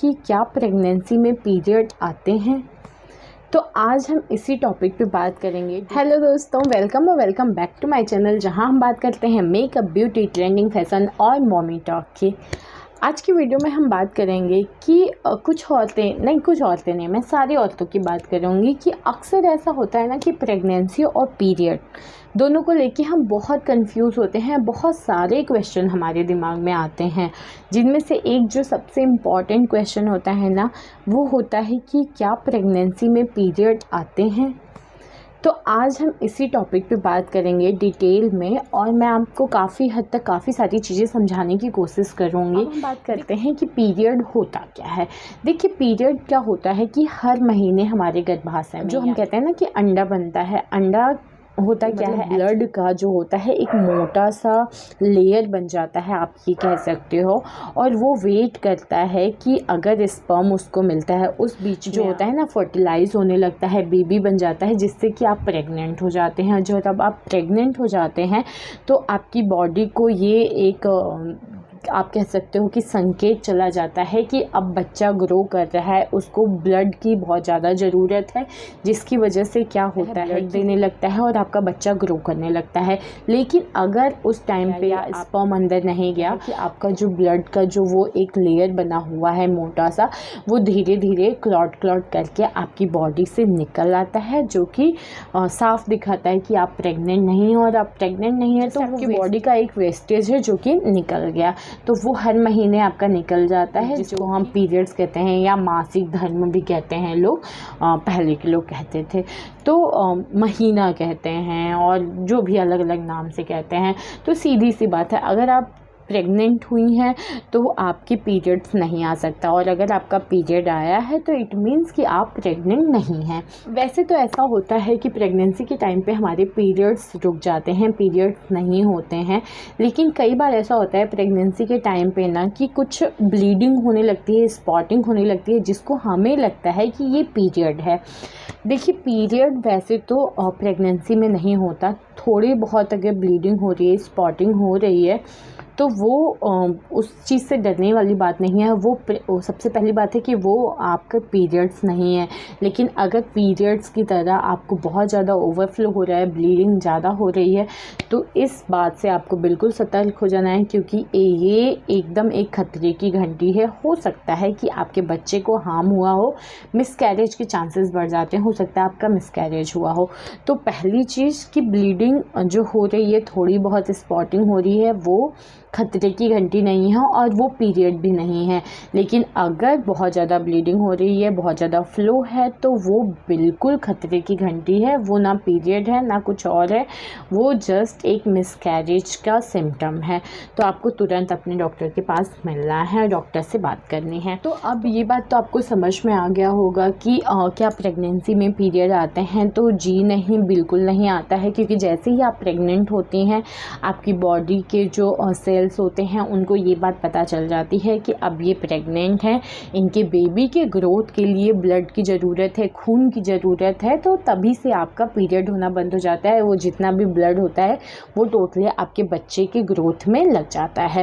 कि क्या प्रेगनेंसी में पीरियड आते हैं। तो आज हम इसी टॉपिक पे बात करेंगे। हेलो दोस्तों, welcome back to my channel, जहां हम बात करते हैं मेकअप, ब्यूटी, ट्रेंडिंग, फैशन और मॉमी टॉक की। आज की वीडियो में हम बात करेंगे कि कुछ औरतें नहीं, मैं सारी औरतों की बात करूँगी कि अक्सर ऐसा होता है ना कि प्रेगनेंसी और पीरियड दोनों को लेके हम बहुत कंफ्यूज होते हैं। बहुत सारे क्वेश्चन हमारे दिमाग में आते हैं, जिनमें से एक जो सबसे इम्पॉर्टेंट क्वेश्चन होता है ना, वो होता है कि क्या प्रेगनेंसी में पीरियड आते हैं। तो आज हम इसी टॉपिक पे बात करेंगे डिटेल में, और मैं आपको काफ़ी हद तक काफ़ी सारी चीज़ें समझाने की कोशिश करूँगी। हम बात करते हैं कि पीरियड होता क्या है। देखिए, पीरियड क्या होता है कि हर महीने हमारे गर्भाशय में जो हम कहते हैं ना कि अंडा बनता है, अंडा होता क्या है, ब्लड का जो होता है एक मोटा सा लेयर बन जाता है, आप ये कह सकते हो। और वो वेट करता है कि अगर स्पर्म उसको मिलता है, उस बीच जो होता है ना फर्टिलाइज होने लगता है, बेबी बन जाता है, जिससे कि आप प्रेग्नेंट हो जाते हैं। जो तब आप प्रेग्नेंट हो जाते हैं तो आपकी बॉडी को ये एक आप कह सकते हो कि संकेत चला जाता है कि अब बच्चा ग्रो कर रहा है, उसको ब्लड की बहुत ज़्यादा ज़रूरत है, जिसकी वजह से क्या होता है, ब्लड देने लगता है और आपका बच्चा ग्रो करने लगता है। लेकिन अगर उस टाइम पे स्पर्म अंदर नहीं गया कि आपका जो ब्लड का जो वो एक लेयर बना हुआ है मोटा सा, वो धीरे धीरे क्लॉट करके आपकी बॉडी से निकल आता है, जो कि साफ दिखाता है कि आप प्रेग्नेंट नहीं हो। और आप प्रेग्नेंट नहीं है तो आपकी बॉडी का एक वेस्टेज है जो कि निकल गया, तो वो हर महीने आपका निकल जाता है, जिसको हम पीरियड्स कहते हैं या मासिक धर्म भी कहते हैं लोग। पहले के लोग कहते थे तो महीना कहते हैं, और जो भी अलग अलग नाम से कहते हैं। तो सीधी सी बात है, अगर आप प्रेग्नेंट हुई हैं तो आपके पीरियड्स नहीं आ सकता, और अगर आपका पीरियड आया है तो इट मीन्स कि आप प्रेग्नेंट नहीं हैं। वैसे तो ऐसा होता है कि प्रेगनेंसी के टाइम पे हमारे पीरियड्स रुक जाते हैं, पीरियड्स नहीं होते हैं। लेकिन कई बार ऐसा होता है प्रेगनेंसी के टाइम पे ना कि कुछ ब्लीडिंग होने लगती है, स्पॉटिंग होने लगती है, जिसको हमें लगता है कि ये पीरियड है। देखिए, पीरियड वैसे तो प्रेगनेंसी में नहीं होता। थोड़ी बहुत अगर ब्लीडिंग हो रही है, स्पॉटिंग हो रही है, तो वो उस चीज़ से डरने वाली बात नहीं है। वो सबसे पहली बात है कि वो आपका पीरियड्स नहीं है। लेकिन अगर पीरियड्स की तरह आपको बहुत ज़्यादा ओवरफ्लो हो रहा है, ब्लीडिंग ज़्यादा हो रही है, तो इस बात से आपको बिल्कुल सतर्क हो जाना है, क्योंकि ये एकदम एक खतरे की घंटी है। हो सकता है कि आपके बच्चे को हार्म हुआ हो, मिसकैरेज के चांसेस बढ़ जाते हैं, हो सकता है आपका मिसकैरेज हुआ हो। तो पहली चीज़ कि ब्लीडिंग जो हो रही है, थोड़ी बहुत स्पॉटिंग हो रही है, वो खतरे की घंटी नहीं है और वो पीरियड भी नहीं है। लेकिन अगर बहुत ज़्यादा ब्लीडिंग हो रही है, बहुत ज़्यादा फ्लो है, तो वो बिल्कुल खतरे की घंटी है। वो ना पीरियड है ना कुछ और है, वो जस्ट एक मिसकैरेज का सिम्टम है। तो आपको तुरंत अपने डॉक्टर के पास मिलना है, डॉक्टर से बात करनी है। तो अब ये बात तो आपको समझ में आ गया होगा कि क्या प्रेगनेंसी में पीरियड आते हैं। तो जी नहीं, बिल्कुल नहीं आता है, क्योंकि जैसे ही आप प्रेग्नेंट होती हैं, आपकी बॉडी के जो सेल्स होते हैं उनको ये बात पता चल जाती है कि अब ये प्रेग्नेंट हैं, इनके बेबी के ग्रोथ के लिए ब्लड की ज़रूरत है, खून की ज़रूरत है। तो तभी से आपका पीरियड होना बंद हो जाता है। वो जितना भी ब्लड होता है वो टोटली आपके बच्चे के ग्रोथ में लग जाता है।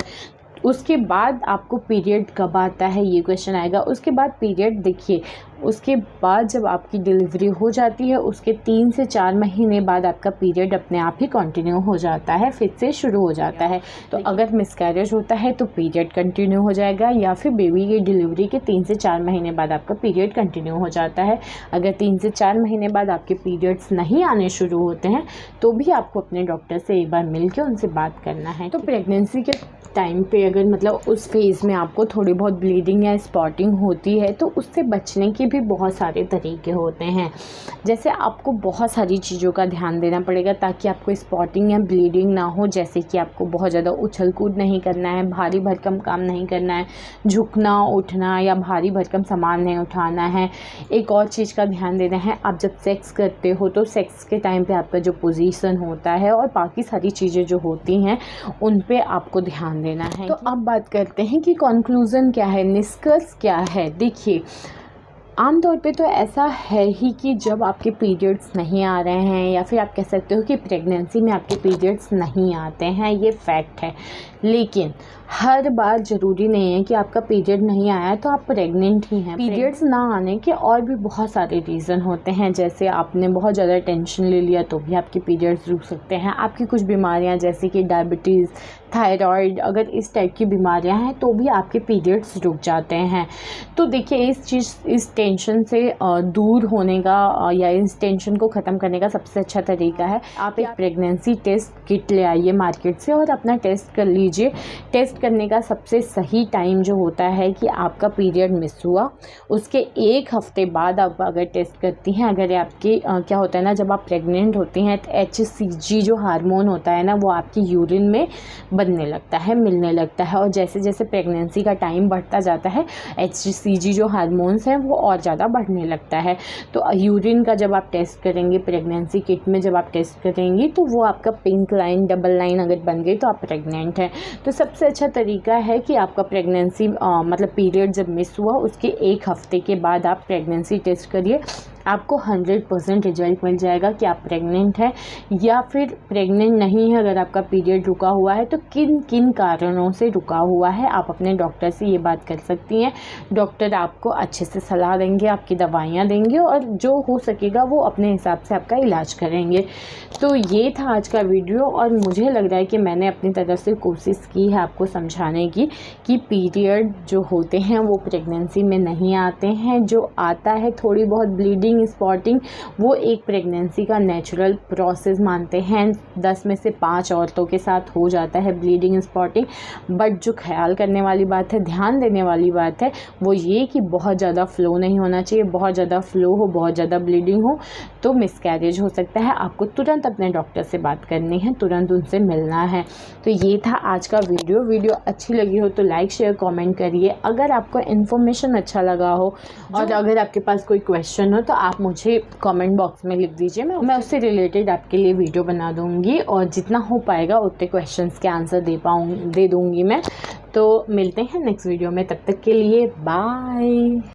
उसके बाद आपको पीरियड कब आता है, ये क्वेश्चन आएगा। उसके बाद पीरियड, देखिए, उसके बाद जब आपकी डिलीवरी हो जाती है, उसके 3 से 4 महीने बाद आपका पीरियड अपने आप ही कंटिन्यू हो जाता है, फिर से शुरू हो जाता है। तो अगर मिसकैरेज होता है तो पीरियड कंटिन्यू हो जाएगा, या फिर बेबी की डिलीवरी के 3 से 4 महीने बाद आपका पीरियड कंटिन्यू हो जाता है। अगर 3 से 4 महीने बाद आपके पीरियड्स नहीं आने शुरू होते हैं, तो भी आपको अपने डॉक्टर से एक बार मिल के उनसे बात करना है। तो प्रेगनेंसी के टाइम पे अगर मतलब उस फेज़ में आपको थोड़ी बहुत ब्लीडिंग या स्पॉटिंग होती है, तो उससे बचने के भी बहुत सारे तरीके होते हैं। जैसे आपको बहुत सारी चीज़ों का ध्यान देना पड़ेगा ताकि आपको स्पॉटिंग या ब्लीडिंग ना हो। जैसे कि आपको बहुत ज़्यादा उछल कूद नहीं करना है, भारी भरकम काम नहीं करना है, झुकना उठना या भारी भरकम सामान नहीं उठाना है। एक और चीज़ का ध्यान देना है, आप जब सेक्स करते हो तो सेक्स के टाइम पे आपका जो पोजीशन होता है और बाकी सारी चीज़ें जो होती हैं उन पे आपको ध्यान देना है। तो अब बात करते हैं कि कंक्लूज़न क्या है, निष्कर्ष क्या है। देखिए, आमतौर पे तो ऐसा है ही कि जब आपके पीरियड्स नहीं आ रहे हैं, या फिर आप कह सकते हो कि प्रेगनेंसी में आपके पीरियड्स नहीं आते हैं, ये फैक्ट है। लेकिन हर बार ज़रूरी नहीं है कि आपका पीरियड नहीं आया तो आप प्रेग्नेंट ही हैं। पीरियड्स ना आने के और भी बहुत सारे रीज़न होते हैं, जैसे आपने बहुत ज़्यादा टेंशन ले लिया तो भी आपके पीरियड्स रुक सकते हैं। आपकी कुछ बीमारियां जैसे कि डायबिटीज़, थायराइड, अगर इस टाइप की बीमारियां हैं तो भी आपके पीरियड्स रुक जाते हैं। तो देखिए, इस टेंशन से दूर होने का या इस टेंशन को ख़त्म करने का सबसे अच्छा तरीका है आप एक प्रेगनेंसी टेस्ट किट ले आइए मार्केट से और अपना टेस्ट कर लीजिए। टेस्ट करने का सबसे सही टाइम जो होता है कि आपका पीरियड मिस हुआ उसके 1 हफ्ते बाद आप अगर टेस्ट करती हैं, अगर आपके क्या होता है ना, जब आप प्रेग्नेंट होती हैं तो HCG जो हार्मोन होता है ना, वो आपकी यूरिन में बनने लगता है, मिलने लगता है। और जैसे जैसे प्रेगनेंसी का टाइम बढ़ता जाता है HCG जो हार्मोन्स हैं वो और ज़्यादा बढ़ने लगता है। तो यूरिन का जब आप टेस्ट करेंगे प्रेगनेंसी किट में, जब आप टेस्ट करेंगी तो वो आपका पिंक लाइन, डबल लाइन अगर बन गई तो आप प्रेग्नेंट हैं। तो सबसे अच्छा तरीका है कि आपका प्रेगनेंसी मतलब पीरियड जब मिस हुआ उसके 1 हफ्ते के बाद आप प्रेगनेंसी टेस्ट करिए। आपको 100% रिजल्ट मिल जाएगा कि आप प्रेग्नेंट हैं या फिर प्रेग्नेंट नहीं है। अगर आपका पीरियड रुका हुआ है तो किन किन कारणों से रुका हुआ है, आप अपने डॉक्टर से ये बात कर सकती हैं। डॉक्टर आपको अच्छे से सलाह देंगे, आपकी दवाइयाँ देंगे और जो हो सकेगा वो अपने हिसाब से आपका इलाज करेंगे। तो ये था आज का वीडियो और मुझे लग रहा है कि मैंने अपनी तरफ से कोशिश की है आपको समझाने की कि पीरियड जो होते हैं वो प्रेगनेंसी में नहीं आते हैं। जो आता है थोड़ी बहुत ब्लीडिंग, स्पॉटिंग, वो एक प्रेगनेंसी का नेचुरल प्रोसेस मानते हैं। 10 में से 5 औरतों के साथ हो जाता है ब्लीडिंग, स्पॉटिंग। बट जो ख्याल करने वाली बात है, ध्यान देने वाली बात है, वो ये कि बहुत ज़्यादा फ्लो नहीं होना चाहिए। बहुत ज़्यादा फ्लो हो, बहुत ज़्यादा ब्लीडिंग हो तो मिसकैरेज हो सकता है। आपको तुरंत अपने डॉक्टर से बात करनी है, तुरंत उनसे मिलना है। तो ये था आज का वीडियो अच्छी लगी हो तो लाइक, शेयर, कमेंट करिए। अगर आपको इन्फॉर्मेशन अच्छा लगा हो और अगर आपके पास कोई क्वेश्चन हो तो आप मुझे कमेंट बॉक्स में लिख दीजिए, मैं उससे रिलेटेड आपके लिए वीडियो बना दूंगी और जितना हो पाएगा उतने क्वेश्चंस के आंसर दे दूंगी मैं। तो मिलते हैं नेक्स्ट वीडियो में, तब तक के लिए बाय।